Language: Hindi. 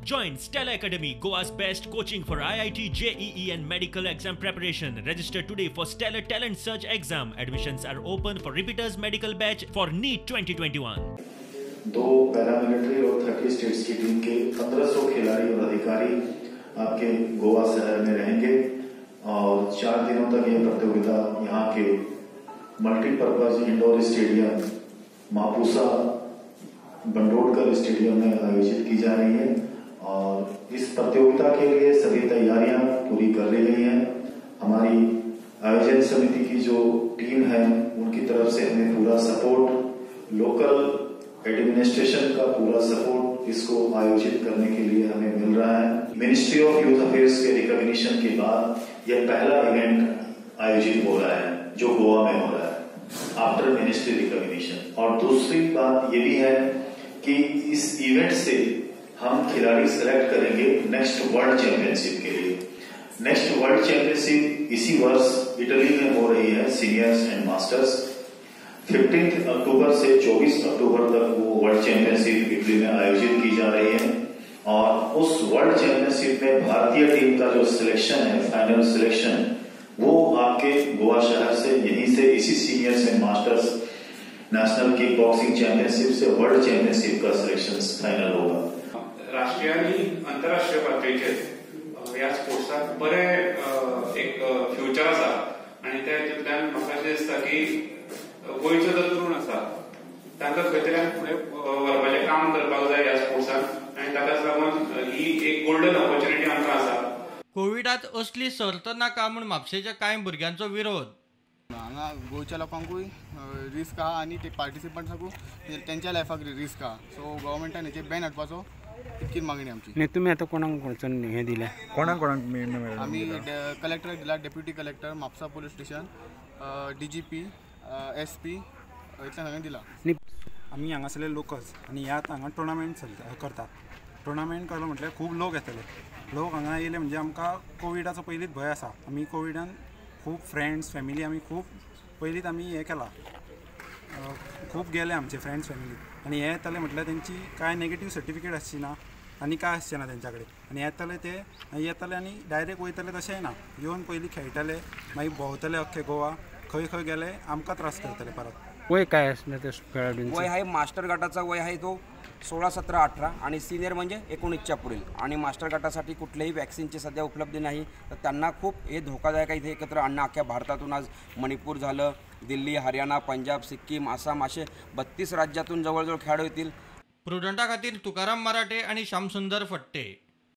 Join Stella Academy, Goa's best coaching for IIT, JEE and medical exam preparation. Register today for Stellar Talent Search exam. Admissions are open for repeaters medical batch for NEET 2021. 2 paramilitary और 30 स्टेट्स की टीम के 1500 खिलाड़ी और अधिकारी आपके गोवा शहर में रहेंगे और 4 दिनों तक ये प्रतियोगिता यहाँ के multipurpose indoor stadium Mapusa Bandodkar stadium में आयोजित की जा रही है और इस प्रतियोगिता के लिए सभी तैयारियां पूरी कर ली गई हैं। हमारी आयोजन समिति की जो टीम है उनकी तरफ से हमें पूरा सपोर्ट, लोकल एडमिनिस्ट्रेशन का पूरा सपोर्ट इसको आयोजित करने के लिए हमें मिल रहा है। मिनिस्ट्री ऑफ यूथ अफेयर्स के रिकॉग्निशन के बाद यह पहला इवेंट आयोजित हो रहा है जो गोवा में हो रहा है आफ्टर मिनिस्ट्री रिकॉग्निशन। और दूसरी बात ये भी है कि इस इवेंट से हम खिलाड़ी सिलेक्ट करेंगे नेक्स्ट वर्ल्ड चैंपियनशिप के लिए। नेक्स्ट वर्ल्ड चैंपियनशिप इसी वर्ष इटली में हो रही है, सीनियर्स एंड मास्टर्स। 15 अक्टूबर से 24 अक्टूबर तक वो वर्ल्ड चैंपियनशिप इटली में आयोजित की जा रही है और उस वर्ल्ड चैंपियनशिप में भारतीय टीम का जो सिलेक्शन है, फाइनल सिलेक्शन, वो आपके गोवा शहर से यहीं से इसी seniors and masters national kick boxing championship से वर्ल्ड चॅम्पियनशिप का सिलेक्शन फायनल होगा। राष्ट्रीय आणि आंतरराष्ट्रीय पातळीचेर ह्या स्पोर्ट्साक बरे एक फ्युचर आसा आणि त्या हितूंतल्यान म्हाका अशें दिसता की गोंयचो जो तरुण आसा तांकां खंय तरी फुडें व्हरपाचें काम करपाक जाय ह्या स्पोर्ट्सान आनी ताकाच लागून ही एक गोल्डन ऑपॉर्च्युनिटी आमकां आसा। कोविडात असली सर्त नाका म्हूण म्हापशेच्या कांय भुरग्यांचो विरोध। हांगा गोंयच्या लोकांकूय रिस्क आहा आनी ते पार्टिसिपंट्सांकूय तेंच्या लायफाक रिस्क आहा, सो गव्हर्मेंटान हेचेर बॅन हाडपाचो इतकीच मागणी आमची। नाही तुम्ही आता कोणाक हे दिले? कोणाक आमी कलेक्टराक दिला, deputy collector Mapusa police station, DGP, SP इतल्या सगळ्यांक दिला। आमी हांगासरले लोकल्स आनी ह्यात हांगा टुर्नामेंट करतात। टुर्नामेंट केलो म्हटल्यार खूब लोक येतले। लोक हांगा येयले म्हणजे आमकां कोविडाचो पयलींच भंय आसा। आमी कोविडान खूब फ्रेंड्स फॅमिली आमी खूब पयलींच आमी हे केला, खूब गेले आमचे फ्रेंड्स फॅमिली आनी हे येताले म्हटल्यार तेंची कांय नेगेटीव सर्टिफिकेट आसची ना आनी काय आसचें ना तेंच्या कडेन आनी येताले ते येताले आनी डायरेक्ट वयताले तशेंय ना, येवन पयलीं खेळटाले मागीर भोंवताले अख्खे गोवा, खंय खंय गेले आमकां त्रास करताले परत। वय काय असणार ते खेळाडूंचं? वय आहे मास्टर गटाचा वय आहे तो 16, 17, 18 आणि सिनियर म्हणजे 19च्या पुढील आणि मास्टर गटासाठी कुठल्याही वॅक्सिनची सध्या उपलब्ध नाही, तर त्यांना खूप हे धोकादायक आहे इथे एकत्र आणणं। अख्ख्या भारतातून आज मणिपूर झालं, दिल्ली, हरियाणा, पंजाब, सिक्कीम, आसाम असे 32 राज्यातून जवळजवळ खेळाडू येतील। प्रुडंटा खातीर तुकाराम मराठे आणि श्यामसुंदर फट्टे।